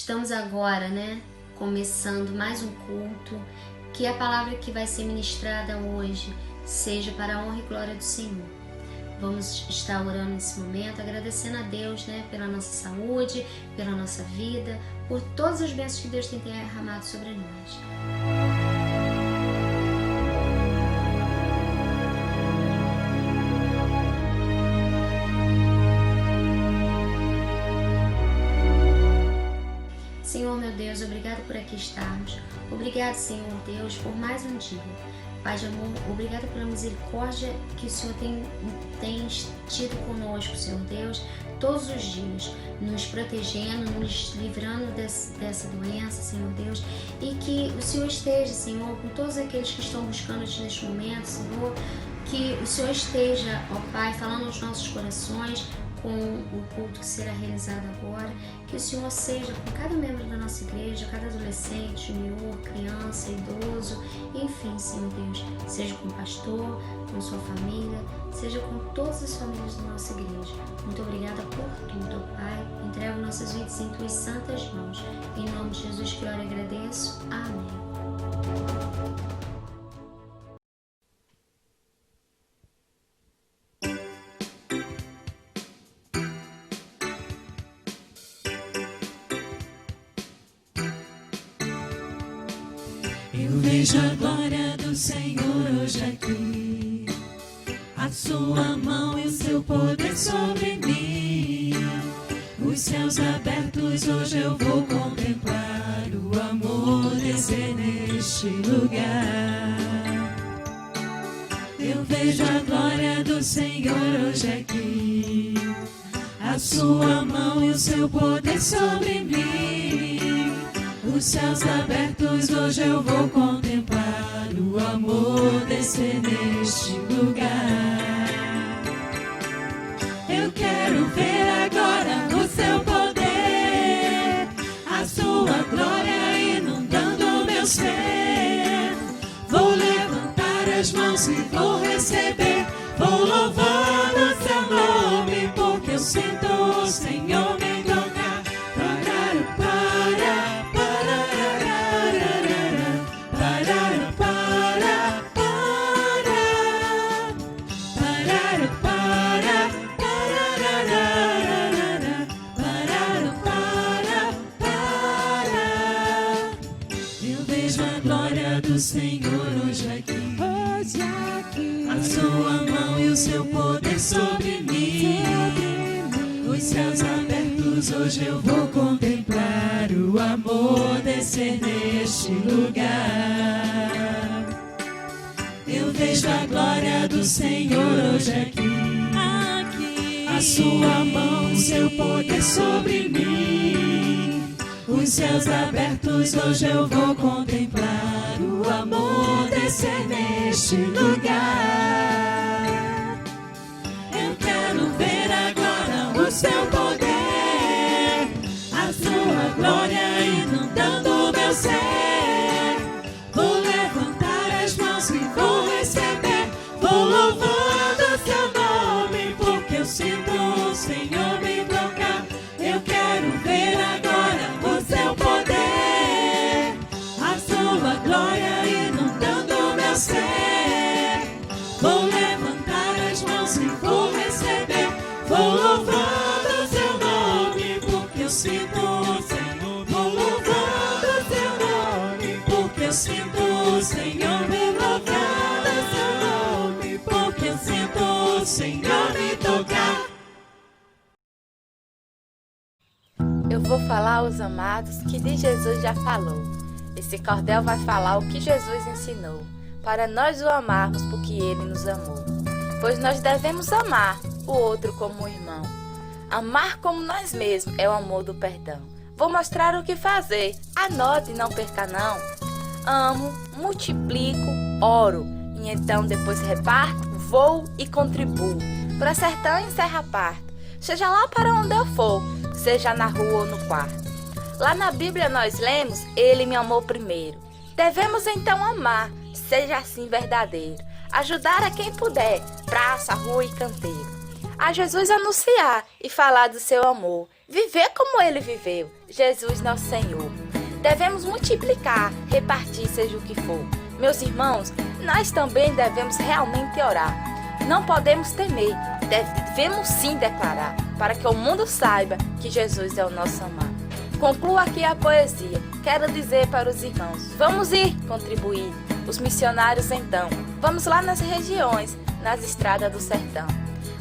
Estamos agora, começando mais um culto, que a palavra que vai ser ministrada hoje seja para a honra e glória do Senhor. Vamos estar orando nesse momento, agradecendo a Deus, pela nossa saúde, pela nossa vida, por todas as bênçãos que Deus tem derramado sobre nós. Senhor, meu Deus, obrigado por aqui estarmos. Obrigado, Senhor Deus, por mais um dia. Pai de amor, obrigado pela misericórdia que o Senhor tem tido conosco, Senhor Deus, todos os dias, nos protegendo, nos livrando dessa doença, Senhor Deus, e que o Senhor esteja, Senhor, com todos aqueles que estão buscando-te neste momento, Senhor, que o Senhor esteja, ó Pai, falando aos nossos corações, com o culto que será realizado agora, que o Senhor seja com cada membro da nossa igreja, cada adolescente, junior, criança, idoso, enfim, Senhor Deus, seja com o pastor, com sua família, seja com todas as famílias da nossa igreja. Muito obrigada por tudo, ó Pai. Entrego nossas vidas em tuas santas mãos. Em nome de Jesus que oro e agradeço. Amém. Eu vejo a glória do Senhor hoje aqui, a sua mão e o seu poder sobre mim. Os céus abertos hoje eu vou contemplar, o amor descer neste lugar. Eu vejo a glória do Senhor hoje aqui, a sua mão e o seu poder sobre mim. Os céus abertos hoje eu vou contemplar, o amor descer neste lugar. Eu quero ver agora o seu poder, a sua glória inundando o meu ser. Vou levantar as mãos e vou receber, vou louvar o seu nome, porque eu sinto o Senhor me tocar. Senhor hoje aqui, a sua mão e o seu poder sobre mim. Os céus abertos hoje eu vou contemplar, o amor descer neste lugar. Eu vejo a glória do Senhor hoje aqui, a sua mão e o seu poder sobre mim. Os céus abertos hoje eu vou contemplar, o amor descer neste lugar. Eu quero ver agora o seu poder, a sua glória inundando o meu ser. Vou levantar as mãos e vou receber, vou louvando o seu nome, porque eu sinto o Senhor me tocar. Eu quero ver agora o seu poder, a sua glória inundando o meu ser. Vou levantar as mãos e vou receber, vou louvando o seu nome, porque eu sinto o Senhor. Vou louvando o seu nome, porque eu sinto o Senhor me louvando o seu nome, porque eu sinto o Senhor me tocar. Eu vou falar aos amados que de Jesus já falou. Esse cordel vai falar o que Jesus ensinou, para nós o amarmos porque Ele nos amou. Pois nós devemos amar o outro como um irmão. Amar como nós mesmos é o amor do perdão. Vou mostrar o que fazer, anote e não perca não. Amo, multiplico, oro, e então depois reparto, vou e contribuo. Para sertão e serra parto, seja lá para onde eu for, seja na rua ou no quarto. Lá na Bíblia nós lemos, Ele me amou primeiro. Devemos então amar, seja assim verdadeiro. Ajudar a quem puder, praça, rua e canteiro. A Jesus anunciar e falar do seu amor. viver como ele viveu, Jesus nosso Senhor. Devemos multiplicar, repartir, seja o que for. Meus irmãos, nós também devemos realmente orar. Não podemos temer, devemos sim declarar, para que o mundo saiba que Jesus é o nosso amado. Concluo aqui a poesia. Quero dizer para os irmãos, vamos ir contribuir. Os missionários então, vamos lá nas regiões, nas estradas do sertão.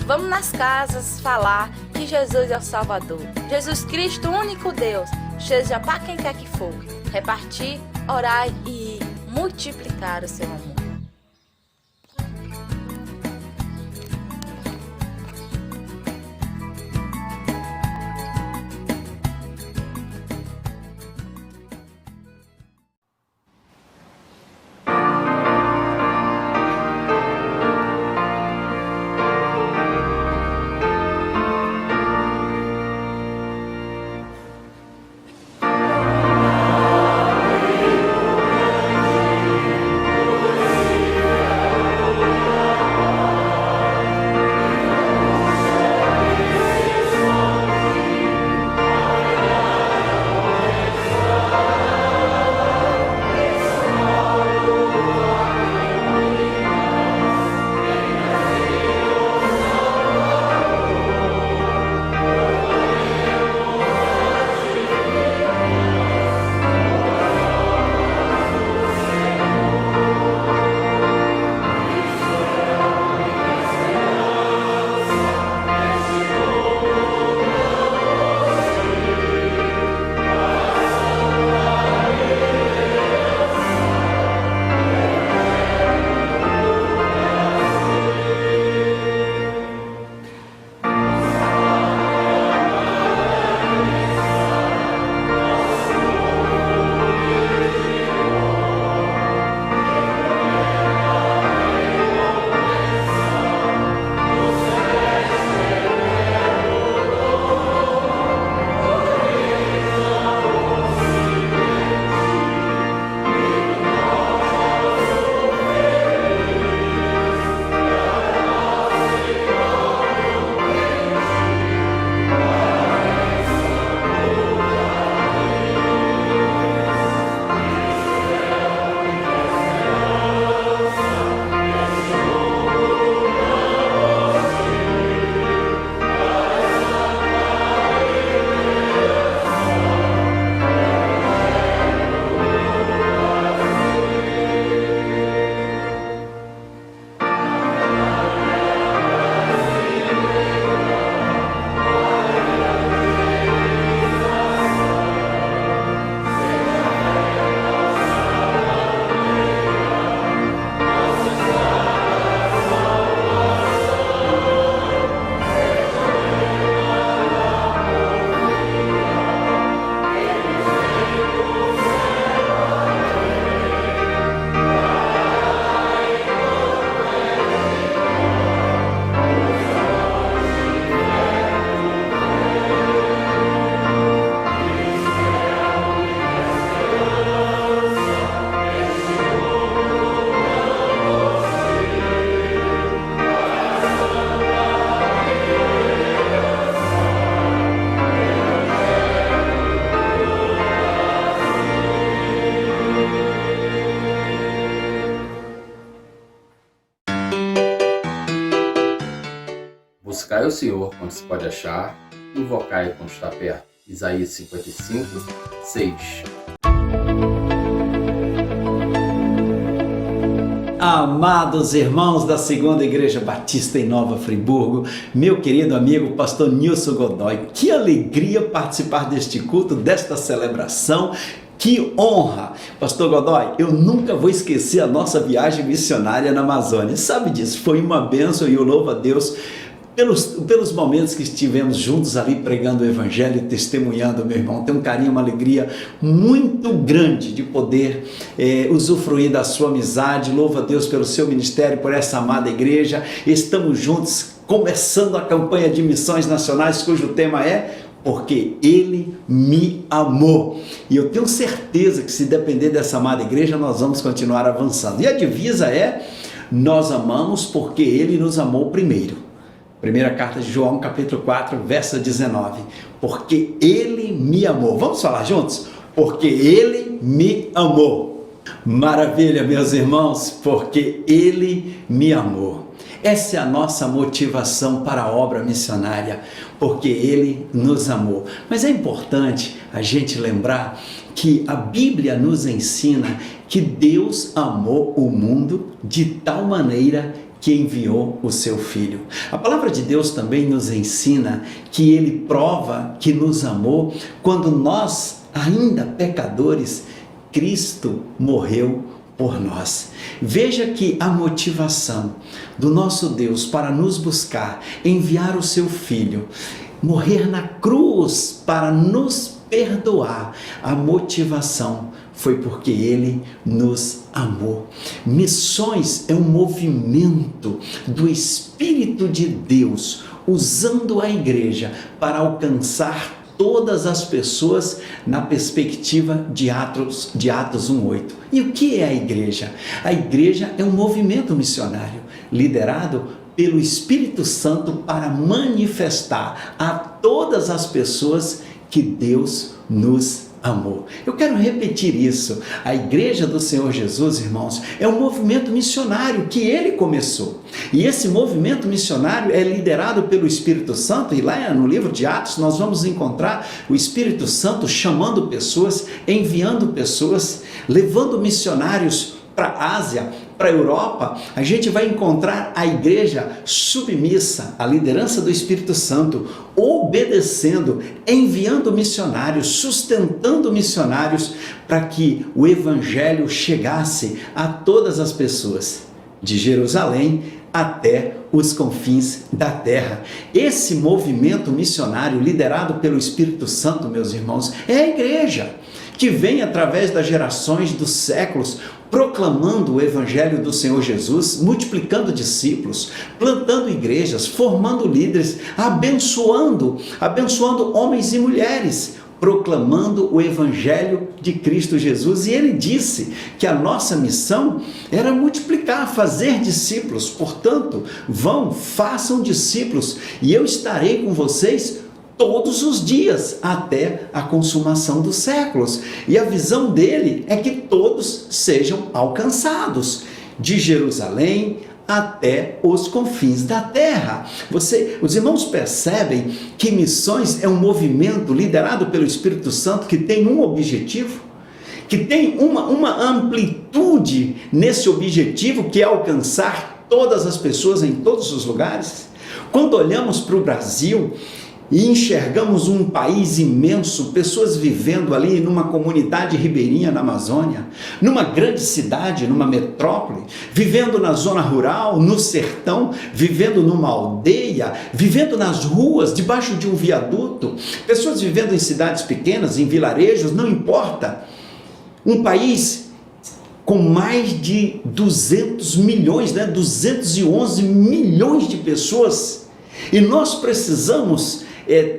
Vamos nas casas falar que Jesus é o Salvador. Jesus Cristo, o único Deus, seja para quem quer que for. Repartir, orar e multiplicar o seu amor. Buscai o Senhor quando se pode achar, invocai quando está perto. Isaías 55, 6. Amados irmãos da Segunda Igreja Batista em Nova Friburgo, meu querido amigo pastor Nilson Godoy, que alegria participar deste culto, desta celebração. Que honra! Pastor Godoy, eu nunca vou esquecer a nossa viagem missionária na Amazônia. Sabe disso? Foi uma bênção e eu louvo a Deus pelos momentos que estivemos juntos ali pregando o Evangelho e testemunhando, meu irmão. Tem um carinho, uma alegria muito grande de poder usufruir da sua amizade. Louvo a Deus pelo seu ministério, por essa amada igreja. Estamos juntos começando a campanha de missões nacionais, cujo tema é porque Ele me amou. E eu tenho certeza que se depender dessa amada igreja, nós vamos continuar avançando. E a divisa é: nós amamos porque Ele nos amou primeiro. Primeira carta de João, capítulo 4, verso 19. Porque ele me amou. Vamos falar juntos? Porque ele me amou. Maravilha, meus irmãos, porque ele me amou. Essa é a nossa motivação para a obra missionária, porque ele nos amou. Mas é importante a gente lembrar que a Bíblia nos ensina que Deus amou o mundo de tal maneira que enviou o seu Filho. A palavra de Deus também nos ensina que ele prova que nos amou quando nós, ainda pecadores, Cristo morreu por nós. Veja que a motivação do nosso Deus para nos buscar, enviar o seu Filho, morrer na cruz para nos perdoar, a motivação foi porque ele nos amou. Missões é um movimento do Espírito de Deus usando a igreja para alcançar todas as pessoas na perspectiva de Atos 1:8. E o que é a igreja? A igreja é um movimento missionário liderado pelo Espírito Santo para manifestar a todas as pessoas que Deus nos amor. Eu quero repetir isso. A Igreja do Senhor Jesus, irmãos, é um movimento missionário que ele começou. E esse movimento missionário é liderado pelo Espírito Santo, e lá no livro de Atos nós vamos encontrar o Espírito Santo chamando pessoas, enviando pessoas, levando missionários para a Ásia, para a Europa. A gente vai encontrar a igreja submissa à liderança do Espírito Santo, obedecendo, enviando missionários, sustentando missionários para que o evangelho chegasse a todas as pessoas, de Jerusalém até os confins da terra. Esse movimento missionário liderado pelo Espírito Santo, meus irmãos, é a igreja que vem através das gerações dos séculos proclamando o evangelho do Senhor Jesus, multiplicando discípulos, plantando igrejas, formando líderes, abençoando homens e mulheres, proclamando o evangelho de Cristo Jesus. E ele disse que a nossa missão era multiplicar, fazer discípulos. Portanto, façam discípulos, e eu estarei com vocês todos os dias, até a consumação dos séculos. E a visão dele é que todos sejam alcançados, de Jerusalém até os confins da terra. Os irmãos percebem que missões é um movimento liderado pelo Espírito Santo que tem um objetivo, que tem uma amplitude nesse objetivo, que é alcançar todas as pessoas em todos os lugares. Quando olhamos para o Brasil e enxergamos um país imenso, pessoas vivendo ali numa comunidade ribeirinha na Amazônia, numa grande cidade, numa metrópole, vivendo na zona rural, no sertão, vivendo numa aldeia, vivendo nas ruas, debaixo de um viaduto, pessoas vivendo em cidades pequenas, em vilarejos, não importa. Um país com mais de 200 milhões, 211 milhões de pessoas, e nós precisamos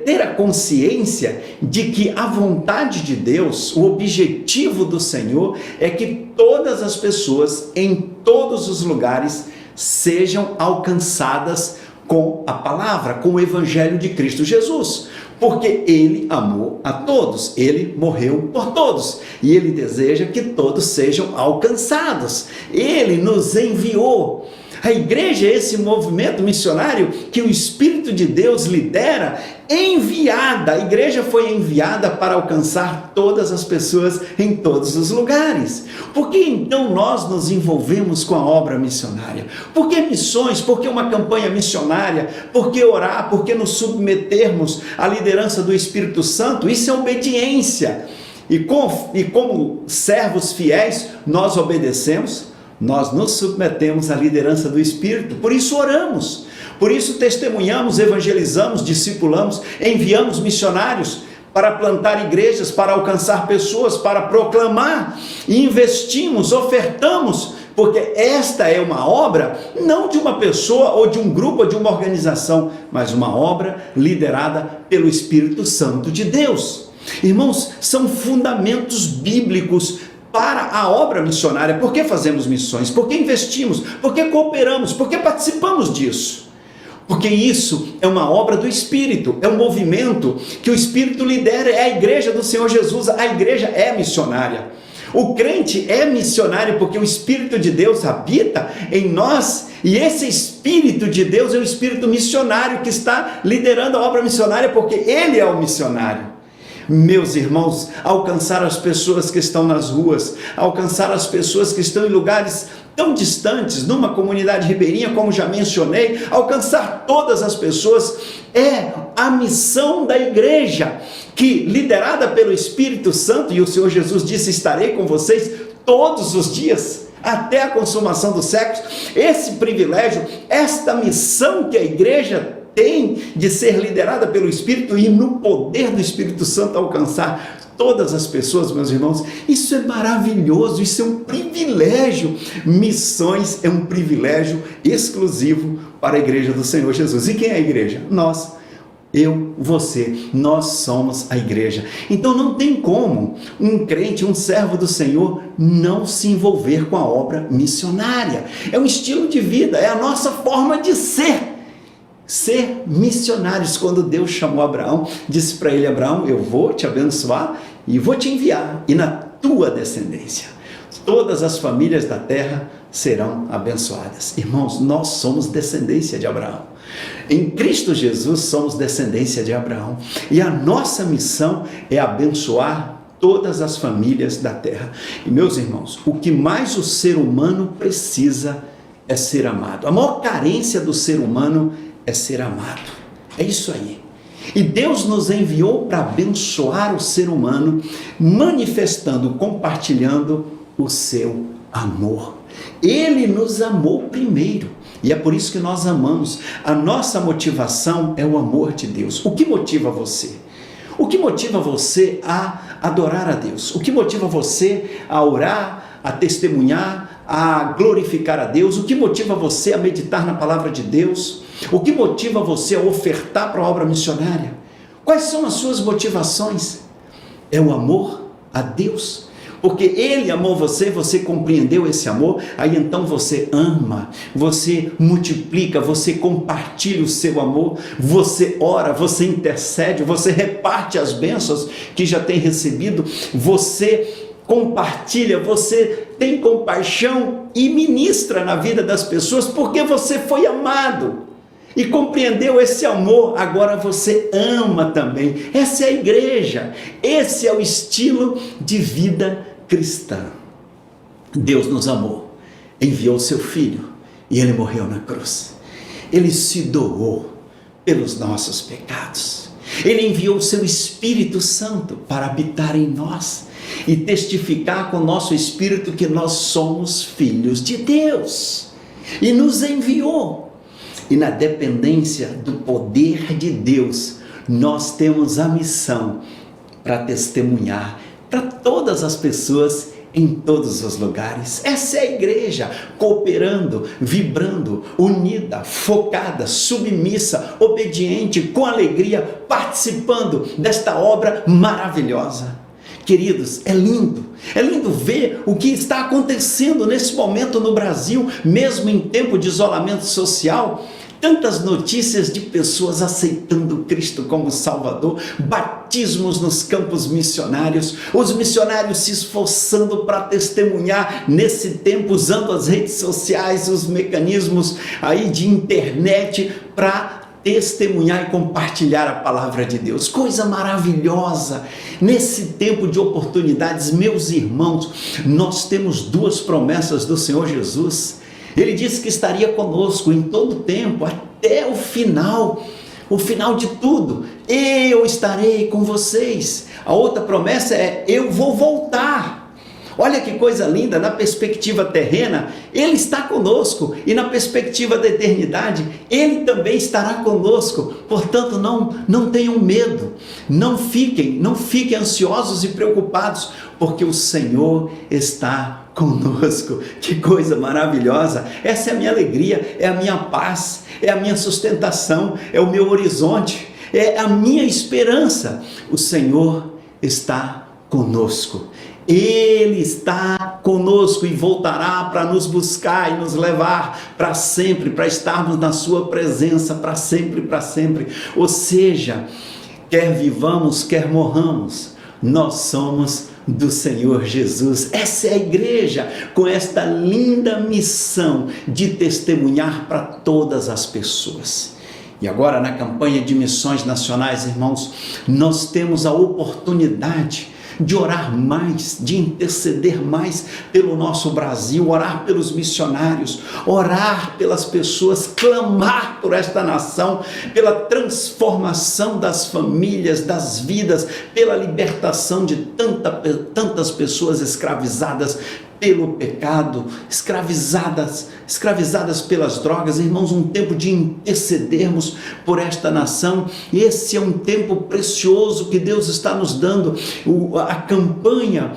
ter a consciência de que a vontade de Deus, o objetivo do Senhor é que todas as pessoas em todos os lugares sejam alcançadas com a palavra, com o evangelho de Cristo Jesus, porque ele amou a todos, ele morreu por todos e ele deseja que todos sejam alcançados. Ele nos enviou. A igreja é esse movimento missionário que o Espírito de Deus lidera, enviada. A igreja foi enviada para alcançar todas as pessoas em todos os lugares. Por que então nós nos envolvemos com a obra missionária? Por que missões? Por que uma campanha missionária? Por que orar? Por que nos submetermos à liderança do Espírito Santo? Isso é obediência. E como servos fiéis, nós obedecemos. Nós nos submetemos à liderança do Espírito, por isso oramos, por isso testemunhamos, evangelizamos, discipulamos, enviamos missionários para plantar igrejas, para alcançar pessoas, para proclamar, e investimos, ofertamos, porque esta é uma obra não de uma pessoa ou de um grupo ou de uma organização, mas uma obra liderada pelo Espírito Santo de Deus. Irmãos, são fundamentos bíblicos para a obra missionária. Por que fazemos missões? Por que investimos? Por que cooperamos? Por que participamos disso? Porque isso é uma obra do Espírito, é um movimento que o Espírito lidera, é a igreja do Senhor Jesus, a igreja é missionária. O crente é missionário porque o Espírito de Deus habita em nós, e esse Espírito de Deus é o Espírito missionário que está liderando a obra missionária, porque ele é o missionário. Meus irmãos, alcançar as pessoas que estão nas ruas, alcançar as pessoas que estão em lugares tão distantes, numa comunidade ribeirinha, como já mencionei, alcançar todas as pessoas é a missão da igreja, que, liderada pelo Espírito Santo, e o Senhor Jesus disse: estarei com vocês todos os dias, até a consumação dos séculos. Esse privilégio, esta missão que a igreja tem de ser liderada pelo Espírito e no poder do Espírito Santo alcançar todas as pessoas, meus irmãos, isso é maravilhoso, isso é um privilégio. Missões é um privilégio exclusivo para a igreja do Senhor Jesus. E quem é a igreja? Nós. Eu, você, nós somos a igreja. Então não tem como um crente, um servo do Senhor, não se envolver com a obra missionária. É um estilo de vida, é a nossa forma de ser missionários. Quando Deus chamou Abraão, disse para ele: Abraão, eu vou te abençoar e vou te enviar, e na tua descendência todas as famílias da terra serão abençoadas. Irmãos, nós somos descendência de Abraão. Em Cristo Jesus somos descendência de Abraão, e a nossa missão é abençoar todas as famílias da terra. E meus irmãos, o que mais o ser humano precisa é ser amado. A maior carência do ser humano é ser amado. É isso aí. E Deus nos enviou para abençoar o ser humano, manifestando, compartilhando o seu amor. Ele nos amou primeiro. E é por isso que nós amamos. A nossa motivação é o amor de Deus. O que motiva você? O que motiva você a adorar a Deus? O que motiva você a orar, a testemunhar, a glorificar a Deus? O que motiva você a meditar na palavra de Deus? O que motiva você a ofertar para a obra missionária? Quais são as suas motivações? É o amor a Deus. Porque Ele amou você, você compreendeu esse amor, aí então você ama, você multiplica, você compartilha o seu amor, você ora, você intercede, você reparte as bênçãos que já tem recebido, você compartilha, você tem compaixão e ministra na vida das pessoas, porque você foi amado e compreendeu esse amor, agora você ama também. Essa é a igreja, esse é o estilo de vida cristã. Deus nos amou, enviou seu Filho e Ele morreu na cruz. Ele se doou pelos nossos pecados. Ele enviou o seu Espírito Santo para habitar em nós e testificar com o nosso espírito que nós somos filhos de Deus. E nos enviou. E na dependência do poder de Deus, nós temos a missão para testemunhar para todas as pessoas em todos os lugares. Essa é a igreja, cooperando, vibrando, unida, focada, submissa, obediente, com alegria, participando desta obra maravilhosa. Queridos, é lindo ver o que está acontecendo nesse momento no Brasil, mesmo em tempo de isolamento social. Tantas notícias de pessoas aceitando Cristo como Salvador, batismos nos campos missionários, os missionários se esforçando para testemunhar nesse tempo, usando as redes sociais, os mecanismos aí de internet para testemunhar e compartilhar a palavra de Deus. Coisa maravilhosa. Nesse tempo de oportunidades, meus irmãos, nós temos duas promessas do Senhor Jesus. Ele disse que estaria conosco em todo o tempo, até o final de tudo. Eu estarei com vocês. A outra promessa é: eu vou voltar. Olha que coisa linda, na perspectiva terrena, Ele está conosco, e na perspectiva da eternidade, Ele também estará conosco. Portanto, não tenham medo, não fiquem ansiosos e preocupados, porque o Senhor está conosco. Que coisa maravilhosa! Essa é a minha alegria, é a minha paz, é a minha sustentação, é o meu horizonte, é a minha esperança. O Senhor está conosco. Ele está conosco e voltará para nos buscar e nos levar para sempre, para estarmos na sua presença para sempre, para sempre. Ou seja, quer vivamos, quer morramos, nós somos do Senhor Jesus. Essa é a igreja, com esta linda missão de testemunhar para todas as pessoas. E agora, na campanha de missões nacionais, irmãos, nós temos a oportunidade de orar mais, de interceder mais pelo nosso Brasil, orar pelos missionários, orar pelas pessoas, clamar por esta nação, pela transformação das famílias, das vidas, pela libertação de tantas pessoas escravizadas pelo pecado, escravizadas pelas drogas. Irmãos, um tempo de intercedermos por esta nação. Esse é um tempo precioso que Deus está nos dando. A campanha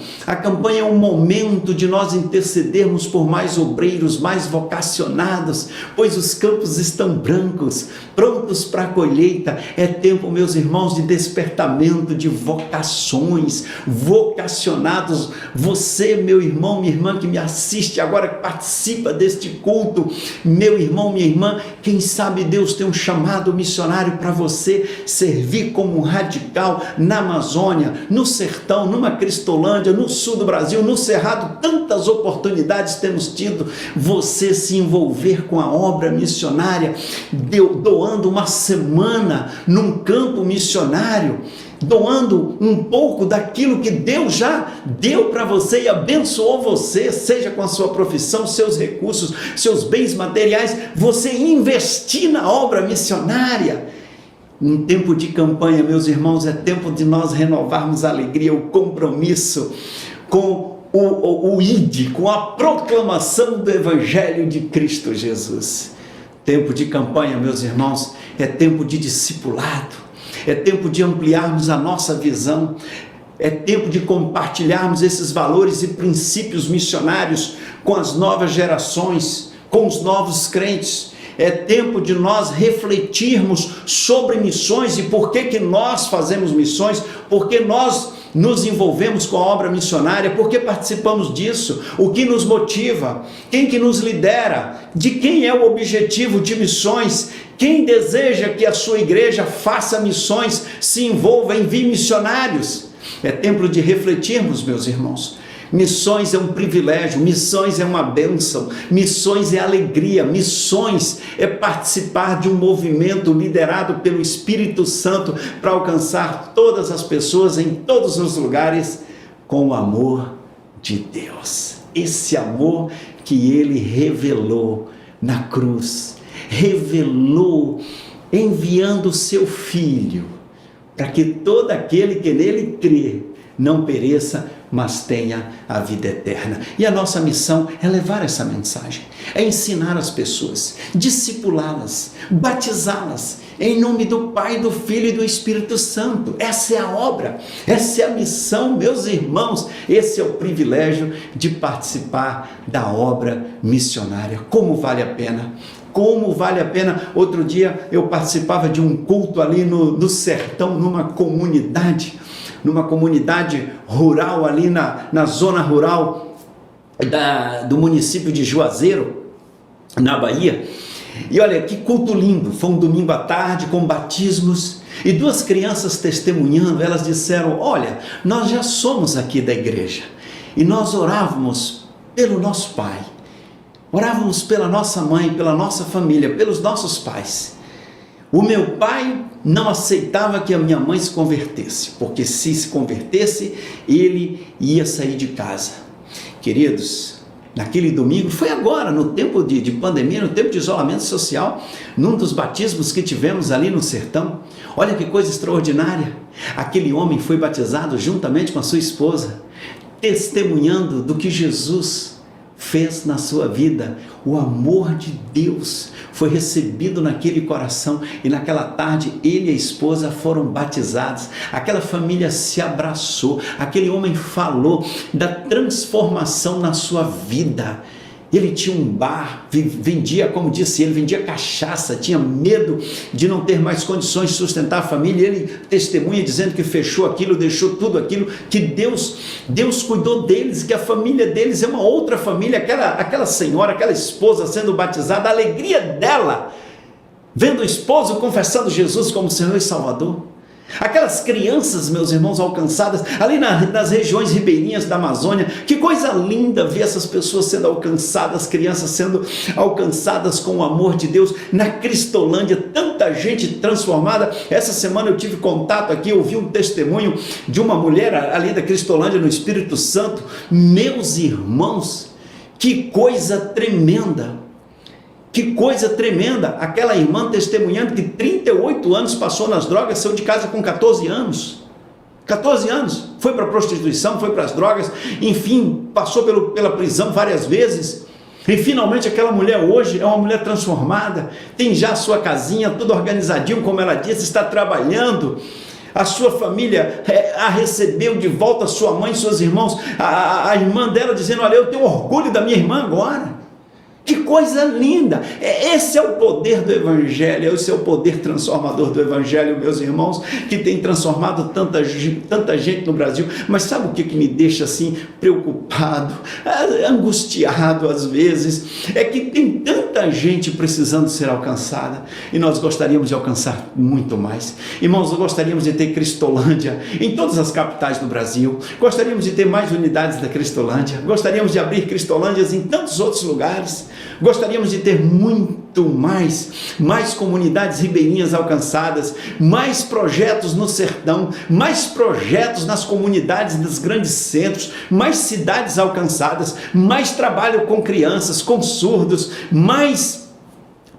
é um momento de nós intercedermos por mais obreiros, mais vocacionados, pois os campos estão brancos, prontos para a colheita. É tempo, meus irmãos, de despertamento de vocações, vocacionados. Você, meu irmão, minha irmã que me assiste agora, que participa deste culto, meu irmão, minha irmã, quem sabe Deus tem um chamado missionário para você servir como um radical na Amazônia, no sertão, numa Cristolândia, no sul do Brasil, no Cerrado. Tantas oportunidades temos tido. Você se envolver com a obra missionária, doando uma semana num campo missionário, doando um pouco daquilo que Deus já deu para você e abençoou você, seja com a sua profissão, seus recursos, seus bens materiais, você investir na obra missionária. Um tempo de campanha, meus irmãos, é tempo de nós renovarmos a alegria, o compromisso com o ID, com a proclamação do Evangelho de Cristo Jesus. Tempo de campanha, meus irmãos, é tempo de discipulado. É tempo de ampliarmos a nossa visão, é tempo de compartilharmos esses valores e princípios missionários com as novas gerações, com os novos crentes. É tempo de nós refletirmos sobre missões e por que nós fazemos missões, porque nós nos envolvemos com a obra missionária, porque participamos disso, o que nos motiva, quem que nos lidera, de quem é o objetivo de missões, quem deseja que a sua igreja faça missões, se envolva, envie missionários. É tempo de refletirmos, meus irmãos. Missões é um privilégio, missões é uma bênção, missões é alegria, missões é participar de um movimento liderado pelo Espírito Santo para alcançar todas as pessoas em todos os lugares com o amor de Deus. Esse amor que Ele revelou na cruz, revelou enviando o seu Filho, para que todo aquele que nele crê não pereça, mas tenha a vida eterna. E a nossa missão é levar essa mensagem, é ensinar as pessoas, discipulá-las, batizá-las, em nome do Pai, do Filho e do Espírito Santo. Essa é a obra, essa é a missão, meus irmãos, esse é o privilégio de participar da obra missionária. Como vale a pena! Como vale a pena. Outro dia eu participava de um culto ali no sertão, numa comunidade rural, ali na zona rural do município de Juazeiro, na Bahia. E olha que culto lindo, foi um domingo à tarde com batismos e duas crianças testemunhando. Elas disseram: olha, nós já somos aqui da igreja e nós orávamos pelo nosso pai, orávamos pela nossa mãe, pela nossa família, pelos nossos pais. O meu pai não aceitava que a minha mãe se convertesse, porque se convertesse, ele ia sair de casa. Queridos, naquele domingo, foi agora, no tempo de pandemia, no tempo de isolamento social, num dos batismos que tivemos ali no sertão, olha que coisa extraordinária, aquele homem foi batizado juntamente com a sua esposa, testemunhando do que Jesus fez na sua vida. O amor de Deus foi recebido naquele coração e naquela tarde ele e a esposa foram batizados. Aquela família se abraçou, aquele homem falou da transformação na sua vida. Ele tinha um bar, vendia, como disse ele, vendia cachaça, tinha medo de não ter mais condições de sustentar a família. Ele testemunha dizendo que fechou aquilo, deixou tudo aquilo, que Deus cuidou deles, que a família deles é uma outra família. Aquela senhora, aquela esposa sendo batizada, a alegria dela, vendo o esposo confessando Jesus como Senhor e Salvador. Aquelas crianças, meus irmãos, alcançadas ali nas regiões ribeirinhas da Amazônia, que coisa linda ver essas pessoas sendo alcançadas, crianças sendo alcançadas com o amor de Deus. Na Cristolândia, tanta gente transformada. Essa semana eu tive contato aqui, ouvi um testemunho de uma mulher ali da Cristolândia, no Espírito Santo. Meus irmãos, que coisa tremenda! Que coisa tremenda, aquela irmã testemunhando que 38 anos passou nas drogas, saiu de casa com 14 anos. 14 anos, foi para a prostituição, foi para as drogas, enfim, passou pela prisão várias vezes. E finalmente aquela mulher hoje é uma mulher transformada, tem já a sua casinha, tudo organizadinho, como ela disse, está trabalhando. A sua família a recebeu de volta, sua mãe, seus irmãos, a irmã dela dizendo: olha, eu tenho orgulho da minha irmã agora. Que coisa linda! Esse é o poder do Evangelho, esse é o poder transformador do Evangelho, meus irmãos, que tem transformado tanta gente no Brasil. Mas sabe o que me deixa assim preocupado, angustiado às vezes? É que tem tanta gente precisando ser alcançada, e nós gostaríamos de alcançar muito mais. Irmãos, nós gostaríamos de ter Cristolândia em todas as capitais do Brasil, gostaríamos de ter mais unidades da Cristolândia, gostaríamos de abrir Cristolândias em tantos outros lugares. Gostaríamos de ter muito mais comunidades ribeirinhas alcançadas, mais projetos no sertão, mais projetos nas comunidades dos grandes centros, mais cidades alcançadas, mais trabalho com crianças, com surdos, mais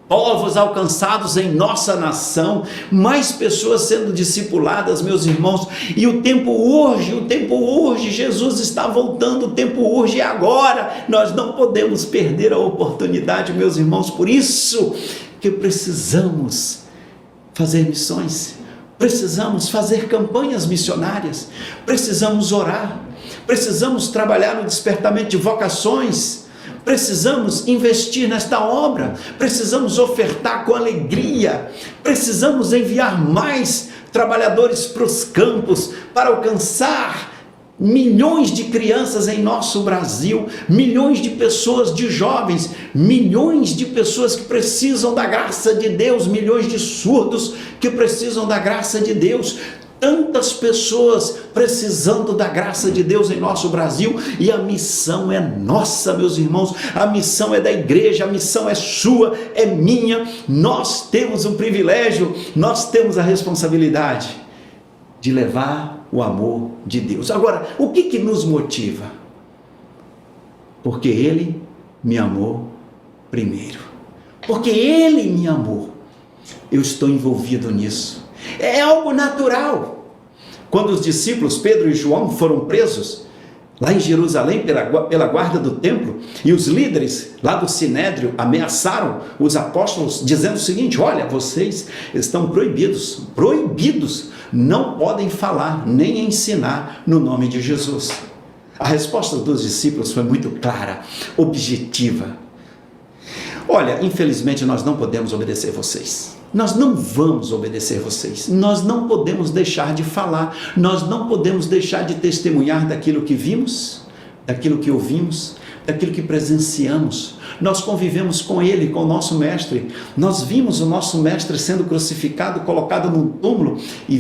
povos alcançados em nossa nação, mais pessoas sendo discipuladas, meus irmãos. E o tempo urge, Jesus está voltando, o tempo urge, é agora. Nós não podemos perder a oportunidade, meus irmãos. Por isso que precisamos fazer missões, precisamos fazer campanhas missionárias, precisamos orar, precisamos trabalhar no despertamento de vocações, precisamos investir nesta obra, precisamos ofertar com alegria, precisamos enviar mais trabalhadores para os campos, para alcançar milhões de crianças em nosso Brasil, milhões de pessoas, de jovens, milhões de pessoas que precisam da graça de Deus, milhões de surdos que precisam da graça de Deus. Tantas pessoas precisando da graça de Deus em nosso Brasil, e a missão é nossa, meus irmãos, a missão é da igreja, a missão é sua, é minha. Nós temos o privilégio, nós temos a responsabilidade de levar o amor de Deus. Agora, o que nos motiva? Porque Ele me amou primeiro, porque Ele me amou, eu estou envolvido nisso. É algo natural. Quando os discípulos Pedro e João foram presos lá em Jerusalém pela guarda do templo, e os líderes lá do Sinédrio ameaçaram os apóstolos dizendo o seguinte: olha, vocês estão proibidos, não podem falar nem ensinar no nome de Jesus. A resposta dos discípulos foi muito clara, objetiva. Olha, infelizmente nós não podemos obedecer vocês. Nós não vamos obedecer vocês, nós não podemos deixar de falar, nós não podemos deixar de testemunhar daquilo que vimos, daquilo que ouvimos, daquilo que presenciamos. Nós convivemos com Ele, com o nosso Mestre, nós vimos o nosso Mestre sendo crucificado, colocado no túmulo, e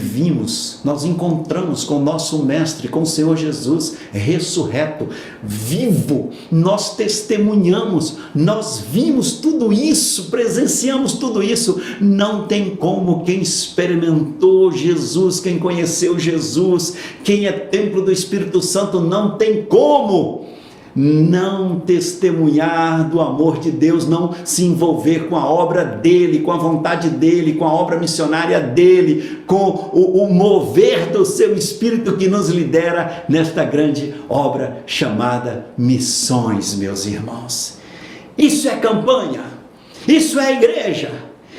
nós encontramos com o nosso Mestre, com o Senhor Jesus ressurreto, vivo. Nós testemunhamos, nós vimos tudo isso, presenciamos tudo isso. Não tem como quem experimentou Jesus, quem conheceu Jesus, quem é templo do Espírito Santo, não tem como não testemunhar do amor de Deus, não se envolver com a obra dele, com a vontade dele, com a obra missionária dele, com o mover do seu Espírito que nos lidera nesta grande obra chamada missões, meus irmãos. Isso é campanha, isso é igreja,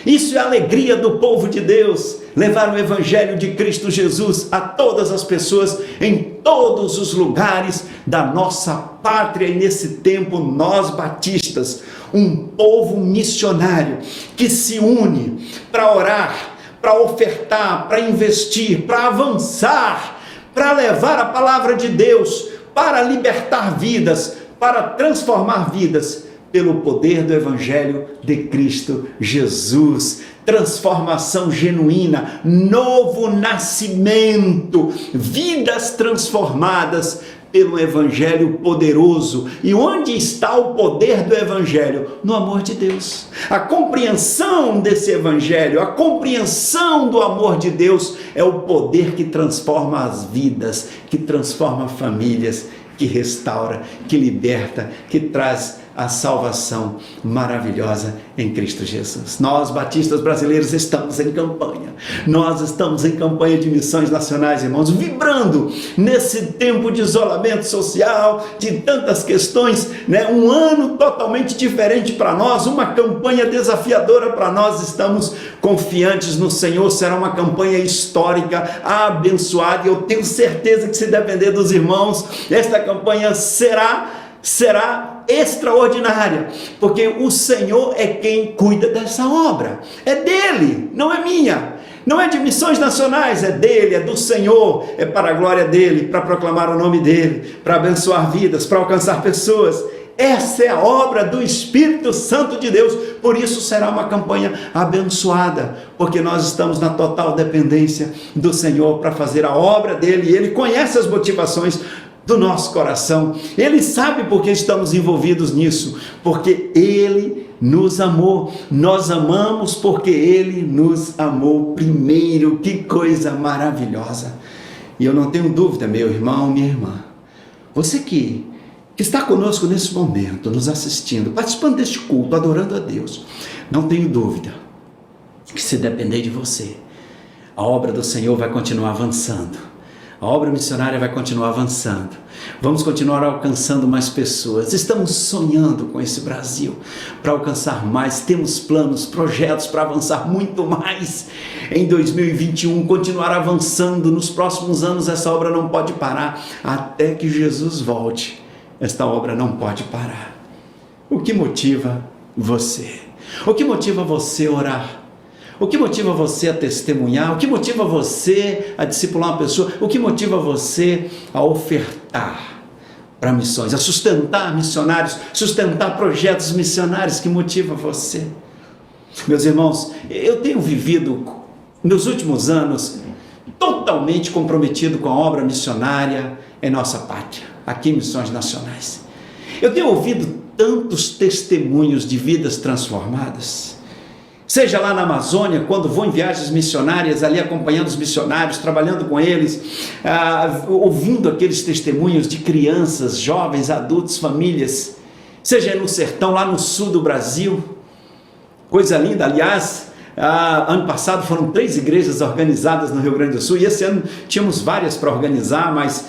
Isso é a alegria do povo de Deus, levar o Evangelho de Cristo Jesus a todas as pessoas, em todos os lugares da nossa pátria. E nesse tempo, nós batistas, um povo missionário que se une para orar, para ofertar, para investir, para avançar, para levar a palavra de Deus, para libertar vidas, para transformar vidas, pelo poder do Evangelho de Cristo Jesus. Transformação genuína, novo nascimento, vidas transformadas pelo Evangelho poderoso. E onde está o poder do Evangelho? No amor de Deus. A compreensão desse Evangelho, a compreensão do amor de Deus é o poder que transforma as vidas, que transforma famílias, que restaura, que liberta, que traz a salvação maravilhosa em Cristo Jesus. Nós, batistas brasileiros, estamos em campanha. Nós estamos em campanha de missões nacionais, irmãos, vibrando nesse tempo de isolamento social, de tantas questões, né? Um ano totalmente diferente para nós, uma campanha desafiadora para nós. Estamos confiantes no Senhor, será uma campanha histórica, abençoada, e eu tenho certeza que, se depender dos irmãos, esta campanha será extraordinária, porque o Senhor é quem cuida dessa obra, é dele, não é minha, não é de missões nacionais, é dele, é do Senhor, é para a glória dele, para proclamar o nome dele, para abençoar vidas, para alcançar pessoas. Essa é a obra do Espírito Santo de Deus. Por isso será uma campanha abençoada, porque nós estamos na total dependência do Senhor para fazer a obra dele, e ele conhece as motivações do nosso coração, ele sabe por que estamos envolvidos nisso, porque ele nos amou. Nós amamos porque ele nos amou primeiro. Que coisa maravilhosa! E eu não tenho dúvida, meu irmão, minha irmã, você que está conosco nesse momento, nos assistindo, participando deste culto, adorando a Deus, não tenho dúvida que, se depender de você, a obra do Senhor vai continuar avançando. A obra missionária vai continuar avançando. Vamos continuar alcançando mais pessoas. Estamos sonhando com esse Brasil para alcançar mais. Temos planos, projetos para avançar muito mais. Em 2021, continuar avançando. Nos próximos anos, essa obra não pode parar. Até que Jesus volte, esta obra não pode parar. O que motiva você? O que motiva você a orar? O que motiva você a testemunhar? O que motiva você a discipular uma pessoa? O que motiva você a ofertar para missões, a sustentar missionários, sustentar projetos missionários? Que motiva você? Meus irmãos, eu tenho vivido nos últimos anos totalmente comprometido com a obra missionária em nossa pátria, aqui em Missões Nacionais. Eu tenho ouvido tantos testemunhos de vidas transformadas. Seja lá na Amazônia, quando vou em viagens missionárias, ali acompanhando os missionários, trabalhando com eles, ouvindo aqueles testemunhos de crianças, jovens, adultos, famílias. Seja no sertão, lá no sul do Brasil, coisa linda. Aliás, ano passado foram 3 igrejas organizadas no Rio Grande do Sul, e esse ano tínhamos várias para organizar, mas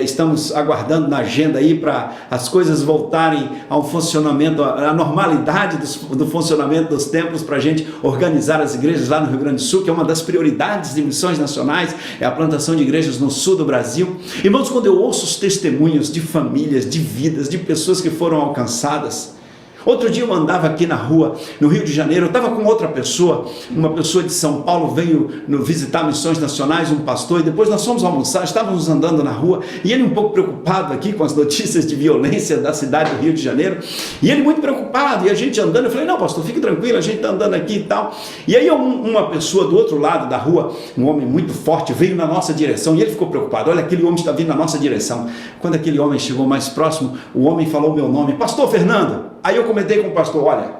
estamos aguardando na agenda aí para as coisas voltarem ao funcionamento, à normalidade do funcionamento dos templos, para a gente organizar as igrejas lá no Rio Grande do Sul, que é uma das prioridades de missões nacionais, é a plantação de igrejas no sul do Brasil. Irmãos, quando eu ouço os testemunhos de famílias, de vidas, de pessoas que foram alcançadas. Outro dia eu andava aqui na rua, no Rio de Janeiro, eu estava com outra pessoa, uma pessoa de São Paulo, veio visitar Missões Nacionais, um pastor, e depois nós fomos almoçar, estávamos andando na rua, e ele um pouco preocupado aqui com as notícias de violência da cidade do Rio de Janeiro, e ele muito preocupado, e a gente andando, eu falei, não, pastor, fique tranquilo, a gente está andando aqui e tal. E aí uma pessoa do outro lado da rua, um homem muito forte, veio na nossa direção, e ele ficou preocupado, olha, aquele homem está vindo na nossa direção. Quando aquele homem chegou mais próximo, o homem falou meu nome, Pastor Fernando. Aí eu comentei com o pastor, olha,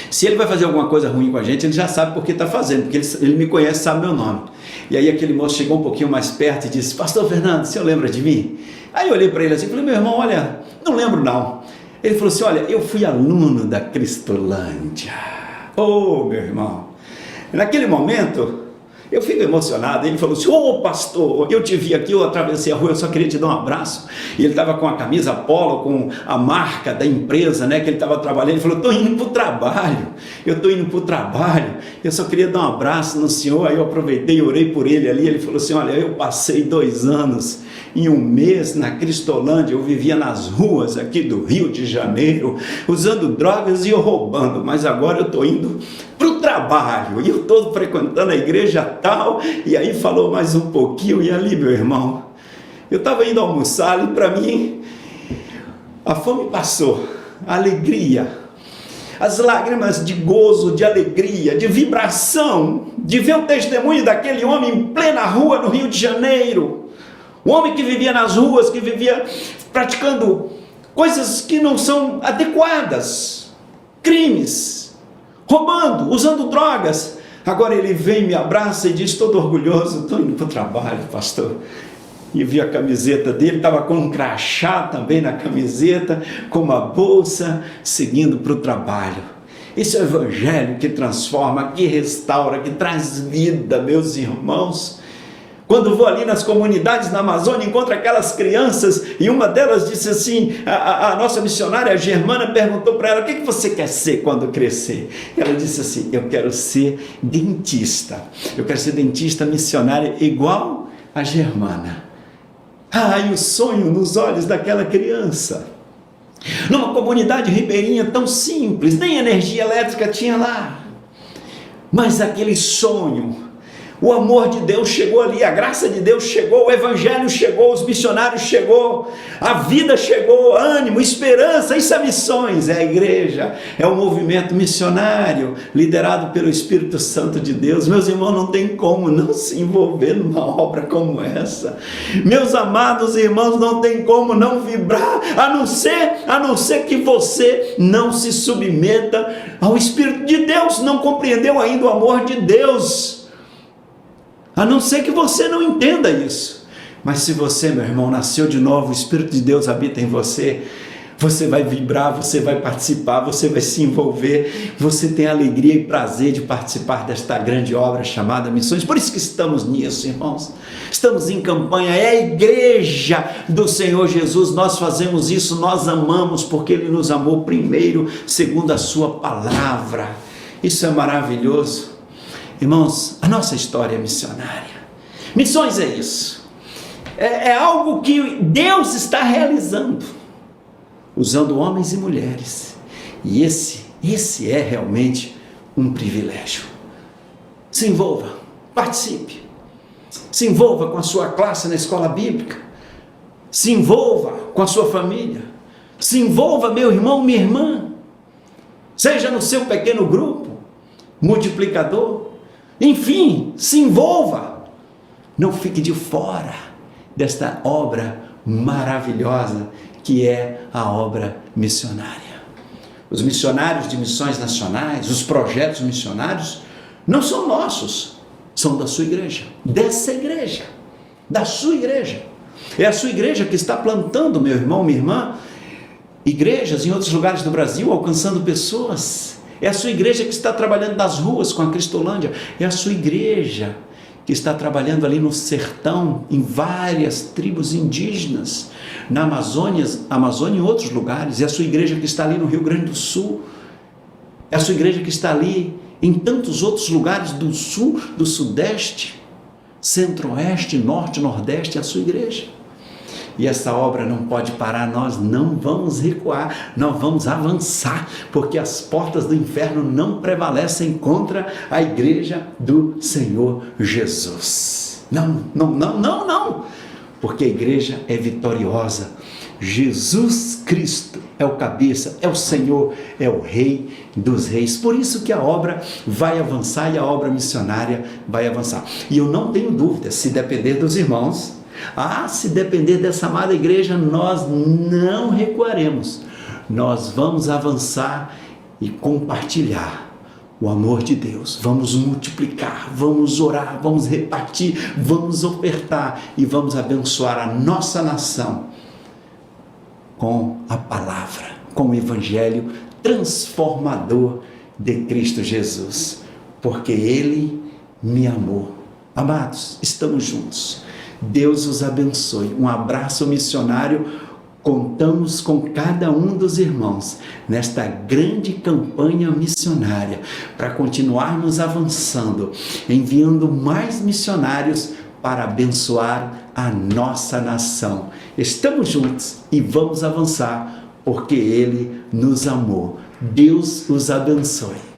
se ele vai fazer alguma coisa ruim com a gente, ele já sabe por que está fazendo, porque ele me conhece, sabe meu nome. E aí aquele moço chegou um pouquinho mais perto e disse, Pastor Fernando, o senhor lembra de mim? Aí eu olhei para ele assim, falei, meu irmão, olha, não lembro não. Ele falou assim, olha, eu fui aluno da Cristolândia. Oh, meu irmão, naquele momento, Eu fico emocionado. Ele falou assim: ô pastor, eu te vi aqui, eu atravessei a rua, eu só queria te dar um abraço. E ele estava com a camisa polo, com a marca da empresa, né, que ele estava trabalhando. Ele falou: estou indo para o trabalho, eu só queria dar um abraço no senhor. Aí eu aproveitei e orei por ele ali. Ele falou assim: olha, eu passei 2 anos, em 1 mês na Cristolândia, eu vivia nas ruas aqui do Rio de Janeiro, usando drogas e roubando, mas agora eu estou indo para o trabalho, e eu estou frequentando a igreja tal. E aí falou mais um pouquinho, e ali, meu irmão, eu estava indo almoçar, e para mim, a fome passou, a alegria, as lágrimas de gozo, de alegria, de vibração, de ver o testemunho daquele homem em plena rua no Rio de Janeiro, um homem que vivia nas ruas, que vivia praticando coisas que não são adequadas, crimes, roubando, usando drogas. Agora ele vem, me abraça e diz todo orgulhoso: estou indo para o trabalho, pastor. E vi a camiseta dele, estava com um crachá também na camiseta, com uma bolsa, seguindo para o trabalho. Esse é o evangelho que transforma, que restaura, que traz vida, meus irmãos. Quando vou ali nas comunidades na Amazônia, encontro aquelas crianças, e uma delas disse assim, a nossa missionária, a Germana, perguntou para ela: o que você quer ser quando crescer? Ela disse assim: eu quero ser dentista, eu quero ser dentista missionária igual a Germana. E o sonho nos olhos daquela criança, numa comunidade ribeirinha tão simples, nem energia elétrica tinha lá, mas aquele sonho, o amor de Deus chegou ali, a graça de Deus chegou, o evangelho chegou, os missionários chegou, a vida chegou, ânimo, esperança. Isso é missões, é a igreja, é o movimento missionário liderado pelo Espírito Santo de Deus. Meus irmãos, não tem como não se envolver numa obra como essa. Meus amados irmãos, não tem como não vibrar, a não ser que você não se submeta ao Espírito de Deus, não compreendeu ainda o amor de Deus. A não ser que você não entenda isso. Mas se você, meu irmão, nasceu de novo, o Espírito de Deus habita em você, você vai vibrar, você vai participar, você vai se envolver, você tem alegria e prazer de participar desta grande obra chamada missões. Por isso que estamos nisso, irmãos. Estamos em campanha, é a igreja do Senhor Jesus. Nós fazemos isso, nós amamos, porque Ele nos amou primeiro, segundo a sua palavra. Isso é maravilhoso. Irmãos, a nossa história é missionária. Missões é isso. É algo que Deus está realizando, usando homens e mulheres. E esse é realmente um privilégio. Se envolva, participe. Se envolva com a sua classe na escola bíblica. Se envolva com a sua família. Se envolva, meu irmão, minha irmã. Seja no seu pequeno grupo, multiplicador. Enfim, se envolva, não fique de fora desta obra maravilhosa que é a obra missionária. Os missionários de missões nacionais, os projetos missionários, não são nossos, são da sua igreja, dessa igreja, da sua igreja. É a sua igreja que está plantando, meu irmão, minha irmã, igrejas em outros lugares do Brasil, alcançando pessoas. É a sua igreja que está trabalhando nas ruas com a Cristolândia. É a sua igreja que está trabalhando ali no sertão, em várias tribos indígenas, na Amazônia e em outros lugares. É a sua igreja que está ali no Rio Grande do Sul. É a sua igreja que está ali em tantos outros lugares do Sul, do Sudeste, Centro-Oeste, Norte, Nordeste. É a sua igreja. E essa obra não pode parar, nós não vamos recuar, nós vamos avançar, porque as portas do inferno não prevalecem contra a igreja do Senhor Jesus. Não, porque a igreja é vitoriosa. Jesus Cristo é o cabeça, é o Senhor, é o Rei dos Reis. Por isso que a obra vai avançar e a obra missionária vai avançar. E eu não tenho dúvida, se depender dos irmãos, se depender dessa amada igreja, nós não recuaremos. Nós vamos avançar e compartilhar o amor de Deus. Vamos multiplicar, vamos orar, vamos repartir, vamos ofertar e vamos abençoar a nossa nação com a palavra, com o evangelho transformador de Cristo Jesus. Porque Ele me amou Amados, estamos juntos. Deus os abençoe. Um abraço missionário. Contamos com cada um dos irmãos nesta grande campanha missionária para continuarmos avançando, enviando mais missionários para abençoar a nossa nação. Estamos juntos e vamos avançar porque Ele nos amou. Deus os abençoe.